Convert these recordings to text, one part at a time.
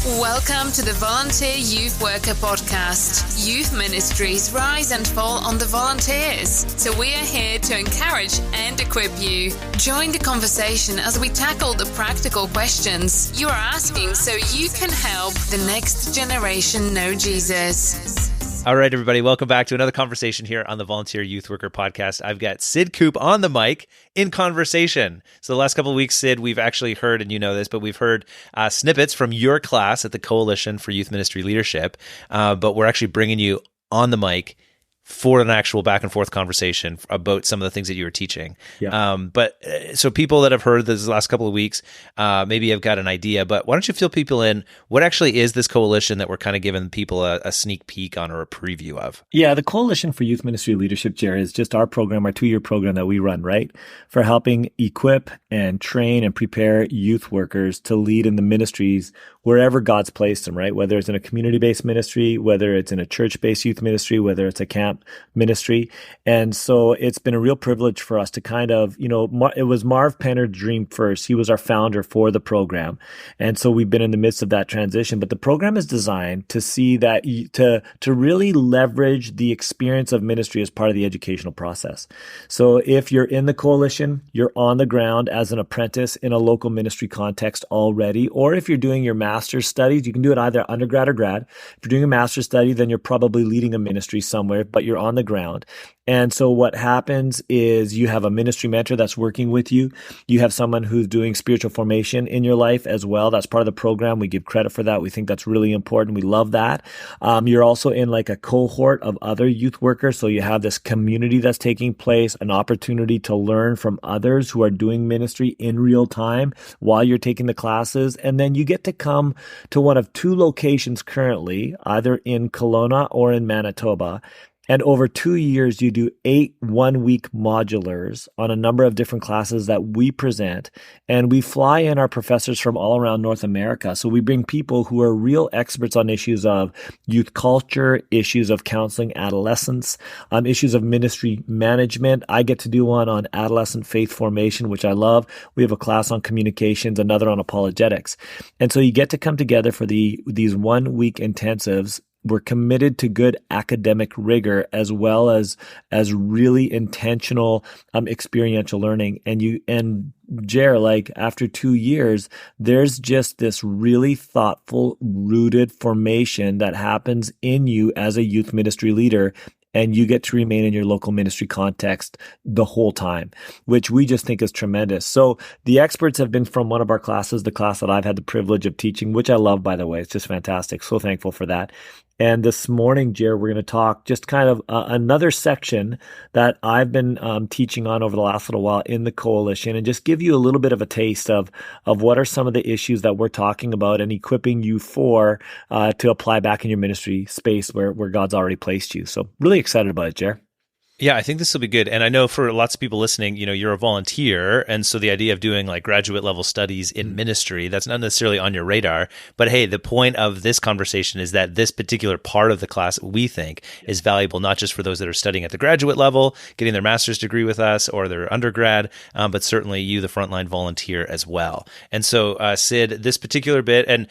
Welcome to the Volunteer Youth Worker podcast. Youth ministries rise and fall on the volunteers. So we are here to encourage and equip you. Join the conversation as we tackle the practical questions you are asking so you can help the next generation know Jesus. All right, everybody, welcome back to another conversation here on the Volunteer Youth Worker podcast. I've got Sid Koop on the mic in conversation. So the last couple of weeks, Sid, we've actually heard, and you know this, but we've heard snippets from your class at the Coalition for Youth Ministry Leadership, but we're actually bringing you on the mic for an actual back and forth conversation about some of the things that you were teaching. Yeah. So people that have heard this last couple of weeks, maybe have got an idea, but why don't you fill people in? What actually is this coalition that we're kind of giving people a sneak peek on or a preview of? Yeah, the Coalition for Youth Ministry Leadership, Jared, is just our program, our 2-year program that we run, right? For helping equip and train and prepare youth workers to lead in the ministries wherever God's placed them, right? Whether it's in a community-based ministry, whether it's in a church-based youth ministry, whether it's a camp ministry. And so it's been a real privilege for us to kind of, it was Marv Penner's dream first. He was our founder for the program. And so we've been in the midst of that transition, but the program is designed to see that, to really leverage the experience of ministry as part of the educational process. So if you're in the coalition, you're on the ground as an apprentice in a local ministry context already, or if you're doing your master's studies, you can do it either undergrad or grad. If you're doing a master's study, then you're probably leading a ministry somewhere, but you're on the ground. And so what happens is you have a ministry mentor that's working with you. You have someone who's doing spiritual formation in your life as well. That's part of the program. We give credit for that. We think that's really important. We love that. You're also in like a cohort of other youth workers. So you have this community that's taking place, an opportunity to learn from others who are doing ministry in real time while you're taking the classes. And then you get to come to one of 2 locations currently, either in Kelowna or in Manitoba. And over 2 years, you do 8 one-week modulars on a number of different classes that we present. And we fly in our professors from all around North America. So we bring people who are real experts on issues of youth culture, issues of counseling adolescents, issues of ministry management. I get to do one on adolescent faith formation, which I love. We have a class on communications, another on apologetics. And so you get to come together for these one-week intensives. We're committed to good academic rigor as well as really intentional experiential learning. And Jer, like after 2 years, there's just this really thoughtful, rooted formation that happens in you as a youth ministry leader. And you get to remain in your local ministry context the whole time, which we just think is tremendous. So the experts have been from one of our classes, the class that I've had the privilege of teaching, which I love, by the way. It's just fantastic. So thankful for that. And this morning, Jared, we're going to talk just kind of another section that I've been teaching on over the last little while in the coalition, and just give you a little bit of a taste of what are some of the issues that we're talking about and equipping you for to apply back in your ministry space where God's already placed you. So really excited about it, Jared. Yeah, I think this will be good. And I know for lots of people listening, you're a volunteer. And so the idea of doing like graduate level studies in ministry, that's not necessarily on your radar. But hey, the point of this conversation is that this particular part of the class, we think, is valuable, not just for those that are studying at the graduate level, getting their master's degree with us or their undergrad, but certainly you, the frontline volunteer as well. And so, Sid, this particular bit, and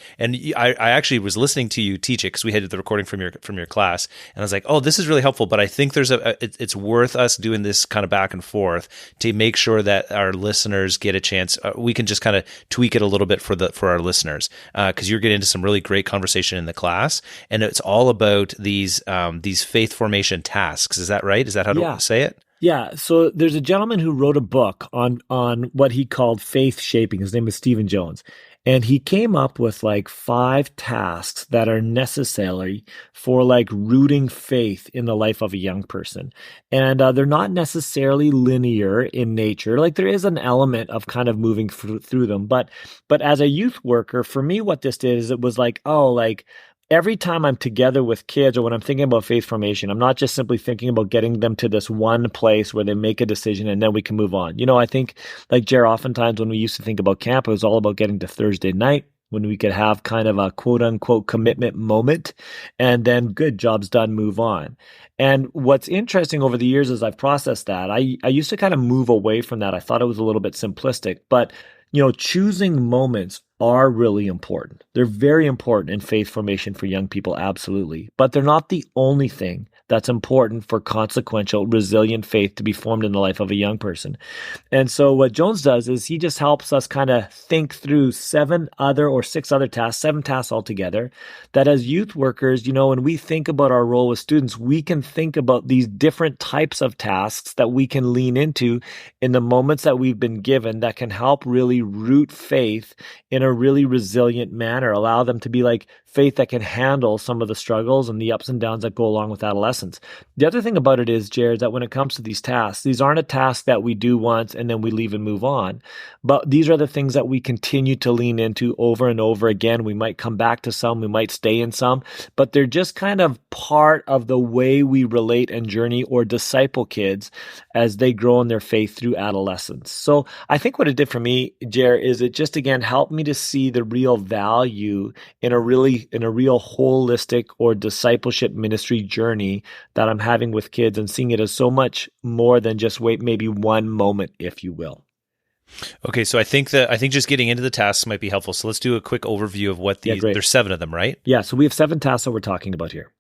I actually was listening to you teach it because we had the recording from your class, and I was like, oh, this is really helpful. But I think there's it's worth us doing this kind of back and forth to make sure that our listeners get a chance. We can just kind of tweak it a little bit for our listeners, because you're getting into some really great conversation in the class, and it's all about these faith formation tasks. Is that right? Is that how to say it? Yeah. So there's a gentleman who wrote a book on what he called faith shaping. His name is Stephen Jones. And he came up with like 5 tasks that are necessary for like rooting faith in the life of a young person. And they're not necessarily linear in nature. Like there is an element of kind of moving through them. But as a youth worker, for me, what this did is it was like, every time I'm together with kids or when I'm thinking about faith formation, I'm not just simply thinking about getting them to this one place where they make a decision and then we can move on. I think like Jer, oftentimes when we used to think about camp, it was all about getting to Thursday night when we could have kind of a quote unquote commitment moment and then good, job's done, move on. And what's interesting over the years as I've processed that, I used to kind of move away from that. I thought it was a little bit simplistic, but choosing moments are really important. They're very important in faith formation for young people, absolutely. But they're not the only thing that's important for consequential, resilient faith to be formed in the life of a young person. And so what Jones does is he just helps us kind of think through 7 tasks altogether, that as youth workers, when we think about our role with students, we can think about these different types of tasks that we can lean into in the moments that we've been given that can help really root faith in a really resilient manner, allow them to be like faith that can handle some of the struggles and the ups and downs that go along with adolescence. The other thing about it is, Jared, that when it comes to these tasks, these aren't a task that we do once and then we leave and move on. But these are the things that we continue to lean into over and over again. We might come back to some, we might stay in some, but they're just kind of part of the way we relate and journey or disciple kids as they grow in their faith through adolescence. So I think what it did for me, Jared, is it just again helped me to see the real value in a real holistic or discipleship ministry journey that I'm having with kids, and seeing it as so much more than just maybe one moment, if you will. Okay, so I think just getting into the tasks might be helpful. So let's do a quick overview of what there's 7 of them, right? Yeah, so we have 7 tasks that we're talking about here.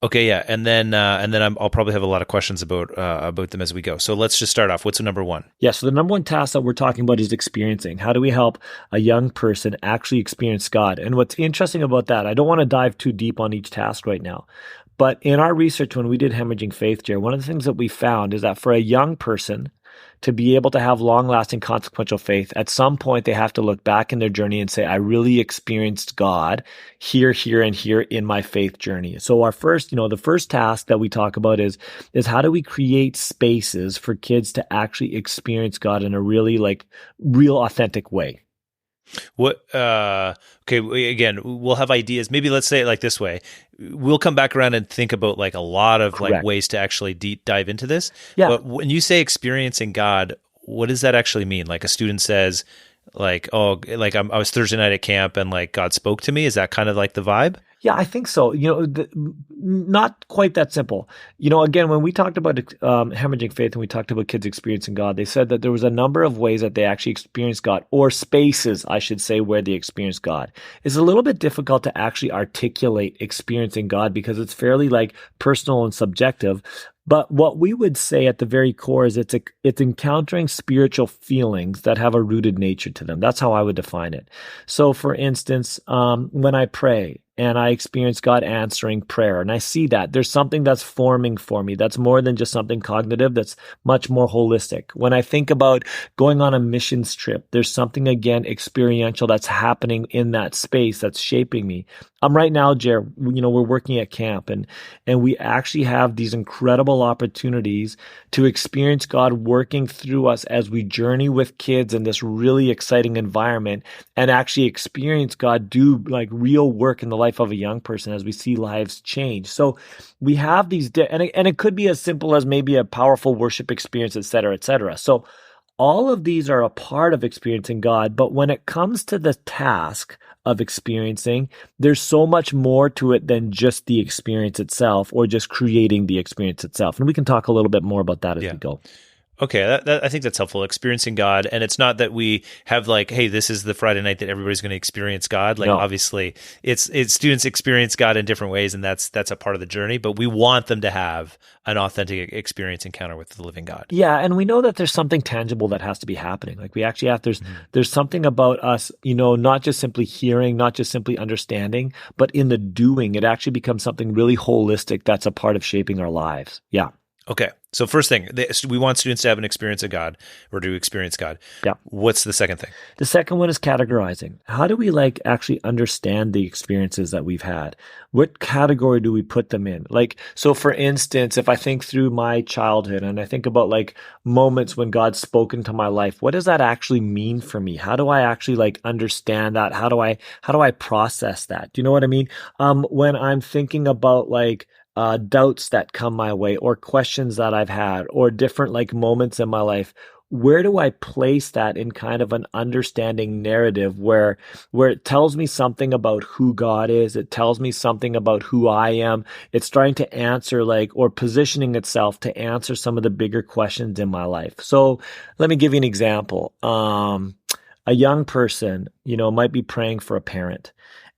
Okay, yeah, and then I'll probably have a lot of questions about them as we go. So let's just start off. What's the number 1? Yeah, so the number 1 task that we're talking about is experiencing. How do we help a young person actually experience God? And what's interesting about that, I don't want to dive too deep on each task right now, but in our research when we did Hemorrhaging Faith, Jared, one of the things that we found is that for a young person to be able to have long-lasting consequential faith, at some point they have to look back in their journey and say, I really experienced God here, and here in my faith journey. So our first, the first task that we talk about is how do we create spaces for kids to actually experience God in a really real authentic way? What? Okay. Again, we'll have ideas. Maybe let's say it like this way. We'll come back around and think about a lot of ways to actually deep dive into this. Yeah. But when you say experiencing God, what does that actually mean? Like a student says, I was Thursday night at camp and God spoke to me. Is that kind of like the vibe? Yeah, I think so. Not quite that simple. Again, when we talked about Hemorrhaging Faith and we talked about kids experiencing God, they said that there was a number of ways that they actually experience God, or spaces, I should say, where they experience God. It's a little bit difficult to actually articulate experiencing God because it's fairly personal and subjective. But what we would say at the very core is it's encountering spiritual feelings that have a rooted nature to them. That's how I would define it. So for instance, when I pray and I experience God answering prayer, and I see that there's something that's forming for me that's more than just something cognitive, that's much more holistic. When I think about going on a missions trip, there's something, again, experiential that's happening in that space that's shaping me. Right now, Jared, we're working at camp and we actually have these incredible opportunities to experience God working through us as we journey with kids in this really exciting environment and actually experience God do real work in the life of a young person as we see lives change. So we have these, and it could be as simple as maybe a powerful worship experience, et cetera, et cetera. So all of these are a part of experiencing God, but when it comes to the task of experiencing, there's so much more to it than just the experience itself or just creating the experience itself. And we can talk a little bit more about that as we go. Okay, I think that's helpful, experiencing God. And it's not that we have hey, this is the Friday night that everybody's going to experience God. No. Obviously, it's students experience God in different ways, and that's a part of the journey. But we want them to have an authentic experience encounter with the living God. Yeah, and we know that there's something tangible that has to be happening. We actually have, there's something about us, not just simply hearing, not just simply understanding, but in the doing, it actually becomes something really holistic that's a part of shaping our lives. Yeah. Okay. So first thing, we want students to have an experience of God or to experience God. Yeah. What's the second thing? The second one is categorizing. How do we actually understand the experiences that we've had? What category do we put them in? So for instance, if I think through my childhood and I think about moments when God's spoken to my life, what does that actually mean for me? How do I actually understand that? How do I process that? Do you know what I mean? When I'm thinking about doubts that come my way or questions that I've had or different moments in my life, where do I place that in kind of an understanding narrative where it tells me something about who God is, it tells me something about who I am, it's trying to answer or positioning itself to answer some of the bigger questions in my life. So let me give you an example. a young person, might be praying for a parent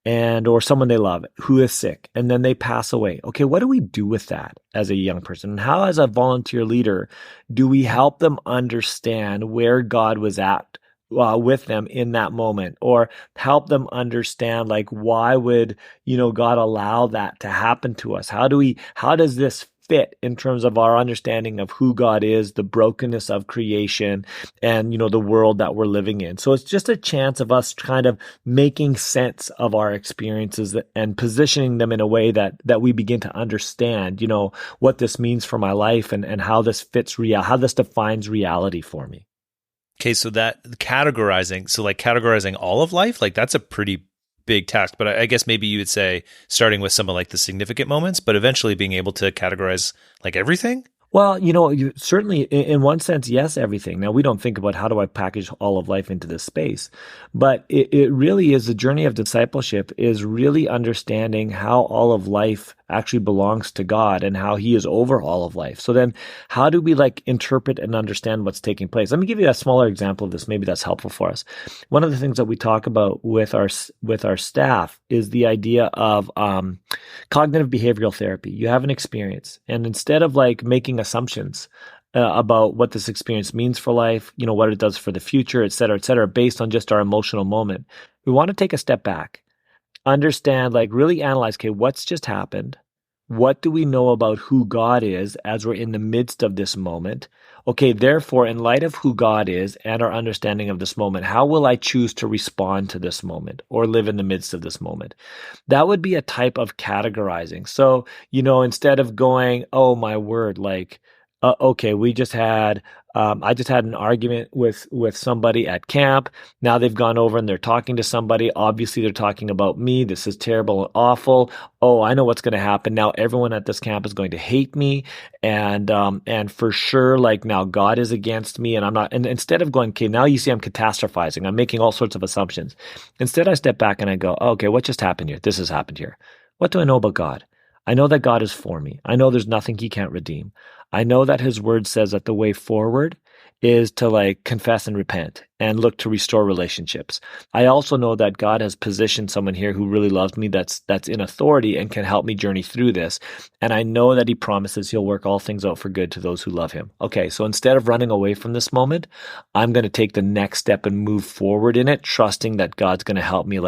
or someone they love who is sick, and then they pass away. Okay, what do we do with that as a young person? And how, as a volunteer leader, do we help them understand where God was at with them in that moment, or help them understand, like, why would, God allow that to happen to us? How does this fit in terms of our understanding of who God is, the brokenness of creation, and, the world that we're living in? So it's just a chance of us kind of making sense of our experiences and positioning them in a way that we begin to understand, what this means for my life and how this fits how this defines reality for me. Okay, so that categorizing all of life, like that's a pretty big task. But I guess maybe you would say starting with some of like the significant moments, but eventually being able to categorize like everything? Well, you certainly, in one sense, yes, everything. Now, we don't think about how do I package all of life into this space, but it really is the journey of discipleship is really understanding how all of life actually belongs to God and how he is over all of life. So then how do we interpret and understand what's taking place? Let me give you a smaller example of this. Maybe that's helpful for us. One of the things that we talk about with our staff is the idea of cognitive behavioral therapy. You have an experience, and instead of making assumptions about what this experience means for life, what it does for the future, et cetera, based on just our emotional moment, we want to take a step back, understand, really analyze, okay, what's just happened? What do we know about who God is as we're in the midst of this moment? Okay, therefore, in light of who God is and our understanding of this moment, how will I choose to respond to this moment or live in the midst of this moment? That would be a type of categorizing. So, instead of going, oh my word, okay, I just had an argument with somebody at camp. Now they've gone over and they're talking to somebody. Obviously, they're talking about me. This is terrible and awful. Oh, I know what's going to happen. Now everyone at this camp is going to hate me. And for sure, now God is against me and I'm not. And instead of going, okay, now you see I'm catastrophizing. I'm making all sorts of assumptions. Instead, I step back and I go, oh, okay, what just happened here? This has happened here. What do I know about God? I know that God is for me. I know there's nothing he can't redeem. I know that his word says that the way forward is to confess and repent and look to restore relationships. I also know that God has positioned someone here who really loves me, that's in authority and can help me journey through this. And I know that he promises he'll work all things out for good to those who love him. Okay, so instead of running away from this moment, I'm going to take the next step and move forward in it, trusting that God's going to help me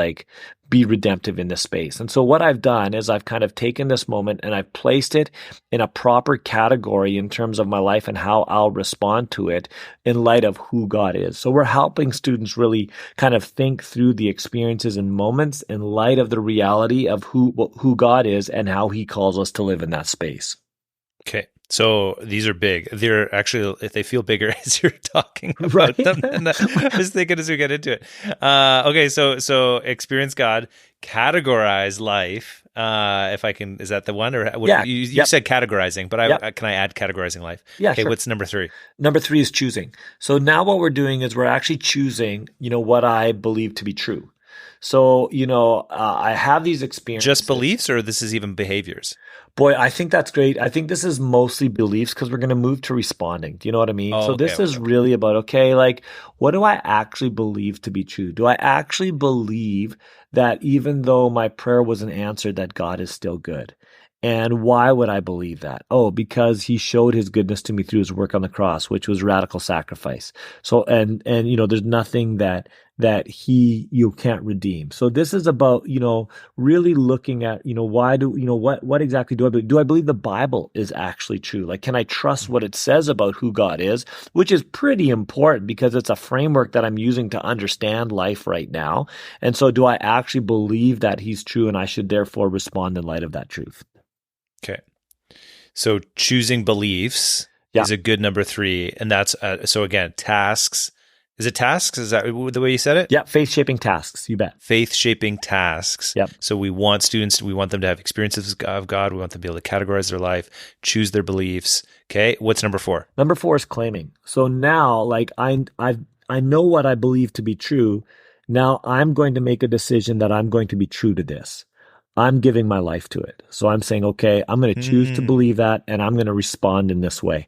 be redemptive in this space. And so what I've done is I've kind of taken this moment and I've placed it in a proper category in terms of my life and how I'll respond to it in light of who God is. So we're helping students really kind of think through the experiences and moments in light of the reality of who God is and how he calls us to live in that space. Okay. So these are big. They're actually, if they feel bigger as you're talking about right? them. And I was thinking as we get into it. Okay, so experience God, categorize life. If I can, is that the one? Or yeah. You said categorizing, but can I add categorizing life? Yeah, okay, sure. What's number 3? Number 3 is choosing. So now what we're doing is we're actually choosing, what I believe to be true. So, I have these experiences. Just beliefs, or this is even behaviors? Boy, I think that's great. I think this is mostly beliefs because we're going to move to responding. Do you know what I mean? Oh, so this is really about, okay, what do I actually believe to be true? Do I actually believe that even though my prayer wasn't answered, that God is still good? And why would I believe that? Oh, because he showed his goodness to me through his work on the cross, which was radical sacrifice. So, and there's nothing that you can't redeem. So this is about, really looking at, what exactly do I believe? Do I believe the Bible is actually true? Can I trust what it says about who God is, which is pretty important because it's a framework that I'm using to understand life right now. And so do I actually believe that he's true and I should therefore respond in light of that truth? Okay. So choosing beliefs is a good number 3. And that's, so again, tasks. Is it tasks? Is that the way you said it? Yeah, faith-shaping tasks, you bet. Faith-shaping tasks. Yep. So we want them to have experiences of God. We want them to be able to categorize their life, choose their beliefs. Okay, what's number 4? Number 4 is claiming. So now, I know what I believe to be true. Now I'm going to make a decision that I'm going to be true to this. I'm giving my life to it. So I'm saying, okay, I'm going to choose to believe that, and I'm going to respond in this way.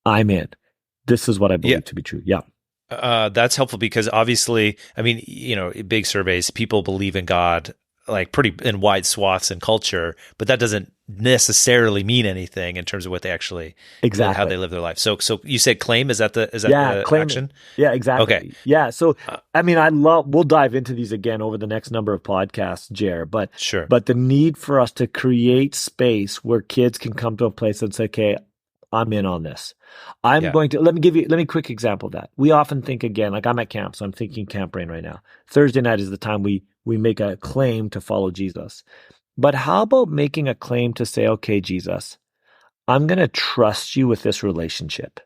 I'm in. This is what I believe to be true. Yeah. That's helpful because obviously, I mean, big surveys, people believe in God like pretty in wide swaths in culture, but that doesn't necessarily mean anything in terms of what they actually how they live their life. So you said claim, is that the claim action? Yeah, exactly. Okay. Yeah. So, I mean, we'll dive into these again over the next number of podcasts, Jer, but Sure. But the need for us to create space where kids can come to a place and say, okay, I'm in on this. Let me quick example of that. We often think again, like I'm at camp, so I'm thinking camp brain right now. Thursday night is the time we make a claim to follow Jesus. But how about making a claim to say, okay, Jesus, I'm going to trust you with this relationship,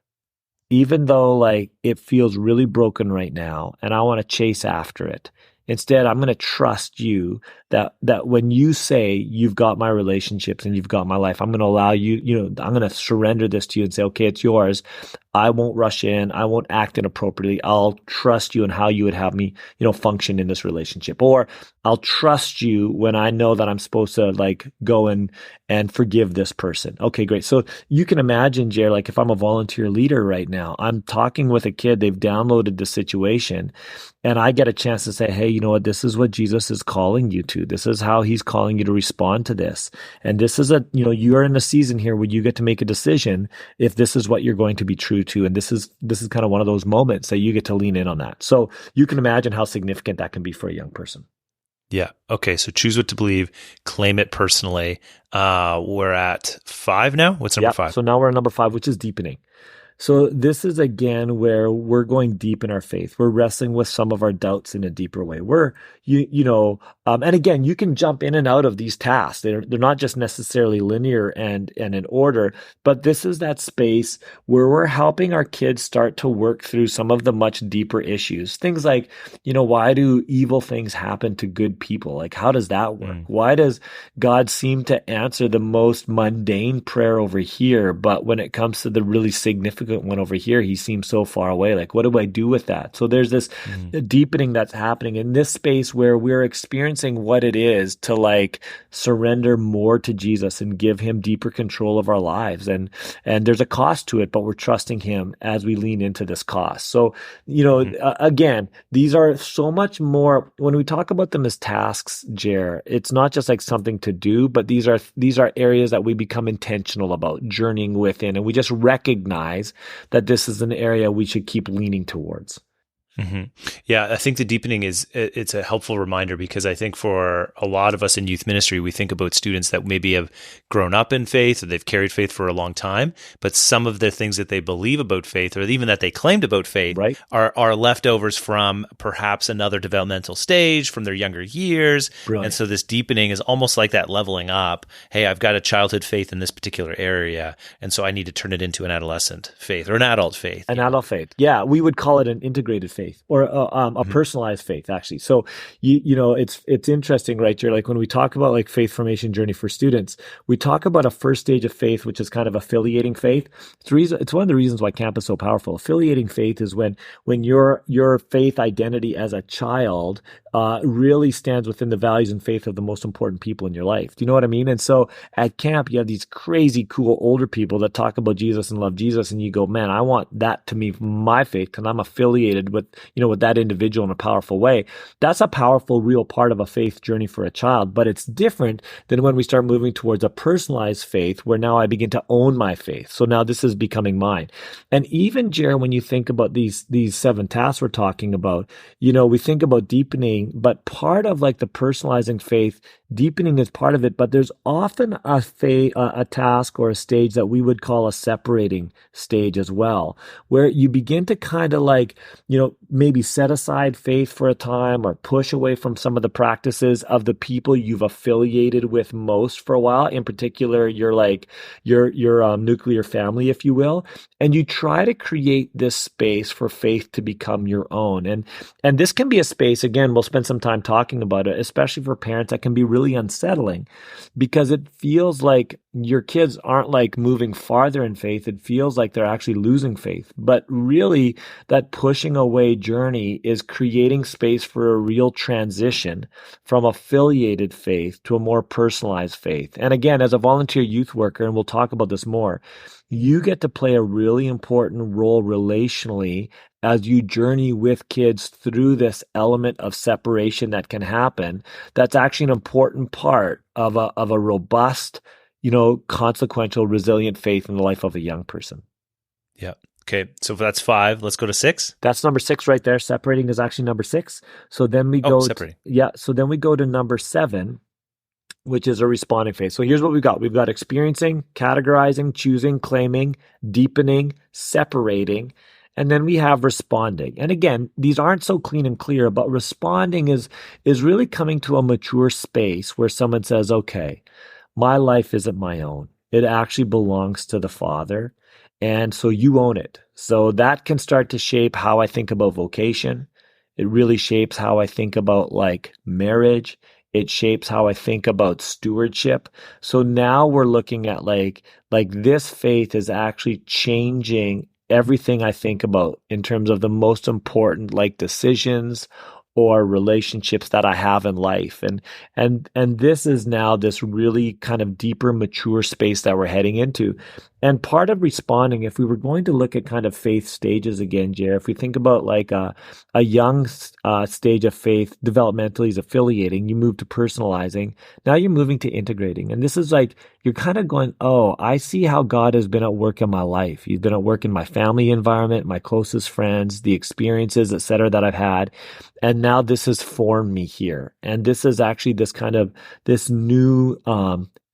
even though like it feels really broken right now and I want to chase after it. Instead, I'm going to trust you that when you say you've got my relationships and you've got my life, I'm going to allow you, I'm going to surrender this to you and say, okay, it's yours. I won't rush in. I won't act inappropriately. I'll trust you in how you would have me, function in this relationship. Or I'll trust you when I know that I'm supposed to like go and forgive this person. Okay, great. So you can imagine, Jer, like if I'm a volunteer leader right now, I'm talking with a kid, they've downloaded the situation, and I get a chance to say, hey, you know what? This is what Jesus is calling you to. This is how he's calling you to respond to this. And this is you're in a season here where you get to make a decision if this is what you're going to be true to. And this is kind of one of those moments that you get to lean in on that. So you can imagine how significant that can be for a young person. Yeah. Okay. So choose what to believe, claim it personally. We're at 5 now. What's number 5? So now we're at number 5, which is deepening. So this is again where we're going deep in our faith. We're wrestling with some of our doubts in a deeper way. And again, you can jump in and out of these tasks. They're not just necessarily linear and in order, but this is that space where we're helping our kids start to work through some of the much deeper issues. Things like, why do evil things happen to good people? Like, how does that work? Why does God seem to answer the most mundane prayer over here, but when it comes to the really significant one over here, he seems so far away? Like, what do I do with that? So there's this deepening that's happening in this space where we're experiencing what it is to like surrender more to Jesus and give him deeper control of our lives. And there's a cost to it, but we're trusting him as we lean into this cost. So, again, these are so much more when we talk about them as tasks, Jer, it's not just like something to do, but these are areas that we become intentional about journeying within. And we just recognize that this is an area we should keep leaning towards. Mm-hmm. Yeah, I think the deepening it's a helpful reminder because I think for a lot of us in youth ministry, we think about students that maybe have grown up in faith or they've carried faith for a long time, but some of the things that they believe about faith or even that they claimed about faith are leftovers from perhaps another developmental stage from their younger years. Brilliant. And so this deepening is almost like that leveling up. Hey, I've got a childhood faith in this particular area, and so I need to turn it into an adolescent faith or an adult faith. Adult faith. Yeah, we would call it an integrated faith. Or a personalized faith, actually. So, it's interesting, right? You're like when we talk about like faith formation journey for students, we talk about a first stage of faith, which is kind of affiliating faith. It's one of the reasons why camp is so powerful. Affiliating faith is when your faith identity as a child really stands within the values and faith of the most important people in your life. Do you know what I mean? And so at camp, you have these crazy cool older people that talk about Jesus and love Jesus, and you go, man, I want that to be my faith because I'm affiliated with that individual in a powerful way. That's a powerful, real part of a faith journey for a child, but it's different than when we start moving towards a personalized faith where now I begin to own my faith. So now this is becoming mine. And even, Jared, when you think about these 7 tasks we're talking about, we think about deepening, but part of like the personalizing faith, deepening is part of it, but there's often a task or a stage that we would call a separating stage as well, where you begin to kind of like, maybe set aside faith for a time or push away from some of the practices of the people you've affiliated with most for a while. In particular, your nuclear family, if you will, and you try to create this space for faith to become your own. And this can be a space, again, we'll spend some time talking about it, especially for parents, that can be really unsettling because it feels like your kids aren't like moving farther in faith. It feels like they're actually losing faith. But really, that pushing away journey is creating space for a real transition from affiliated faith to a more personalized faith. And again, as a volunteer youth worker, and we'll talk about this more, you get to play a really important role relationally as you journey with kids through this element of separation that can happen. That's actually an important part of a robust, consequential, resilient faith in the life of a young person. Yeah. Okay. So that's 5. Let's go to 6. That's number 6 right there. Separating is actually number 6. So then we go. Separating. So then we go to number 7, which is a responding phase. So here's what we've got. We've got experiencing, categorizing, choosing, claiming, deepening, separating, and then we have responding. And again, these aren't so clean and clear, but responding is really coming to a mature space where someone says, okay, my life isn't my own. It actually belongs to the Father. And so you own it. So that can start to shape how I think about vocation. It really shapes how I think about like marriage. It shapes how I think about stewardship. So now we're looking at like this faith is actually changing everything I think about in terms of the most important like decisions or relationships that I have in life. And this is now this really kind of deeper, mature space that we're heading into. And part of responding, if we were going to look at kind of faith stages again, Jer, if we think about like a young stage of faith, developmentally is affiliating, you move to personalizing, now you're moving to integrating. And this is like, you're kind of going, oh, I see how God has been at work in my life. He's been at work in my family environment, my closest friends, the experiences, et cetera, that I've had. And now this has formed me here. And this is actually this kind of, this new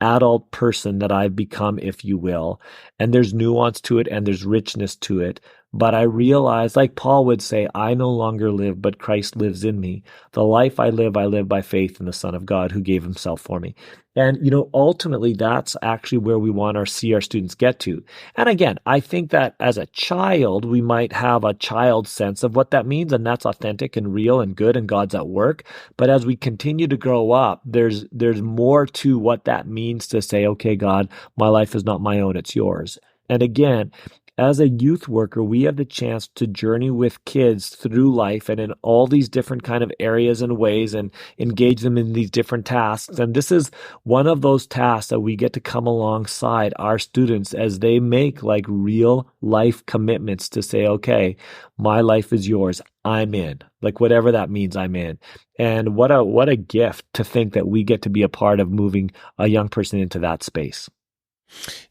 adult person that I've become, if you will. And there's nuance to it and there's richness to it. But I realize, like Paul would say, I no longer live, but Christ lives in me. The life I live by faith in the Son of God who gave himself for me. And, ultimately, that's actually where we want to see our students get to. And again, I think that as a child, we might have a child sense of what that means, and that's authentic and real and good, and God's at work. But as we continue to grow up, there's more to what that means to say, okay, God, my life is not my own, it's yours. And again, as a youth worker, we have the chance to journey with kids through life and in all these different kind of areas and ways and engage them in these different tasks. And this is one of those tasks that we get to come alongside our students as they make like real life commitments to say, okay, my life is yours. I'm in. Like whatever that means, I'm in. And what a gift to think that we get to be a part of moving a young person into that space.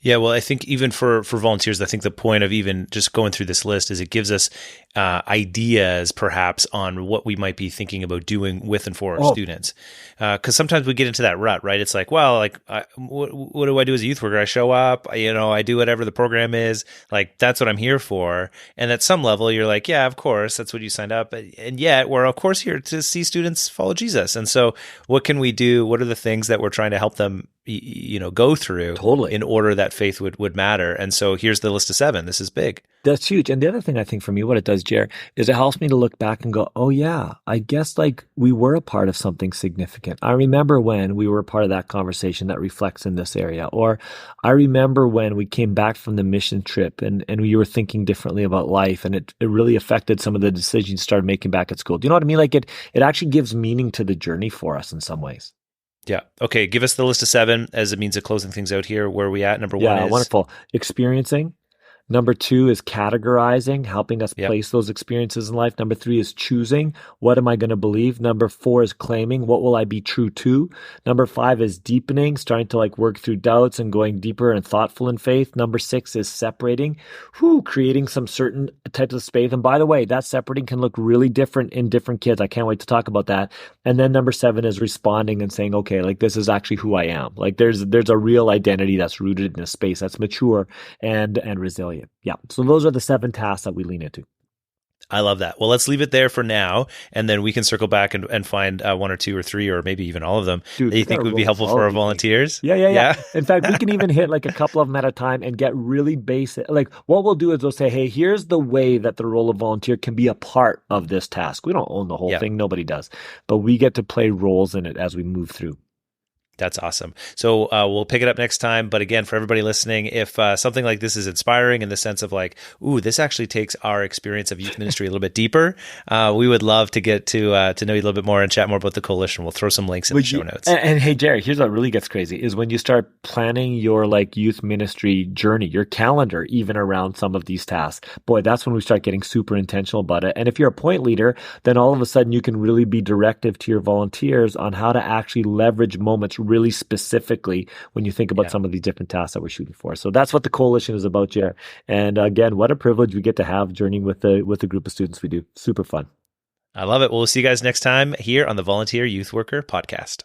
Yeah, well, I think even for volunteers, I think the point of even just going through this list is it gives us ideas perhaps on what we might be thinking about doing with and for our students. Because sometimes we get into that rut, right? It's like, well, like, what do I do as a youth worker? I show up, I do whatever the program is. Like, that's what I'm here for. And at some level, you're like, yeah, of course, that's what you signed up. And yet, we're of course here to see students follow Jesus. And so what can we do? What are the things that we're trying to help them go through in order that faith would matter? And so here's the list of 7. This is big. That's huge. And the other thing I think for me, what it does, Jer, is it helps me to look back and go, oh yeah, I guess like we were a part of something significant. I remember when we were a part of that conversation that reflects in this area. Or I remember when we came back from the mission trip and we were thinking differently about life, and it really affected some of the decisions you started making back at school. Do you know what I mean? Like it actually gives meaning to the journey for us in some ways. Yeah. Okay. Give us the list of 7 as a means of closing things out here. Where are we at? Number 1 is... wonderful. Experiencing. Number 2 is categorizing, helping us place those experiences in life. Number 3 is choosing. What am I going to believe? Number 4 is claiming. What will I be true to? Number 5 is deepening, starting to like work through doubts and going deeper and thoughtful in faith. Number 6 is separating, creating some certain types of space. And by the way, that separating can look really different in different kids. I can't wait to talk about that. And then number 7 is responding and saying, okay, like this is actually who I am. Like there's a real identity that's rooted in a space that's mature and resilient. Yeah. So those are the 7 tasks that we lean into. I love that. Well, let's leave it there for now, and then we can circle back and find 1 or 2 or 3 or maybe even all of them that you think would be helpful for our volunteers. Yeah. In fact, we can even hit like a couple of them at a time and get really basic. Like what we'll do is we'll say, hey, here's the way that the role of volunteer can be a part of this task. We don't own the whole thing. Nobody does. But we get to play roles in it as we move through. That's awesome. So we'll pick it up next time. But again, for everybody listening, if something like this is inspiring in the sense of like, ooh, this actually takes our experience of youth ministry a little bit deeper, we would love to get to know you a little bit more and chat more about the coalition. We'll throw some links in the show notes. And hey, Jerry, here's what really gets crazy is when you start planning your like youth ministry journey, your calendar, even around some of these tasks. Boy, that's when we start getting super intentional about it. And if you're a point leader, then all of a sudden you can really be directive to your volunteers on how to actually leverage moments really specifically when you think about some of these different tasks that we're shooting for. So that's what the coalition is about, Jer. And again, what a privilege we get to have journeying with the group of students we do. Super fun. I love it. Well, we'll see you guys next time here on the Volunteer Youth Worker podcast.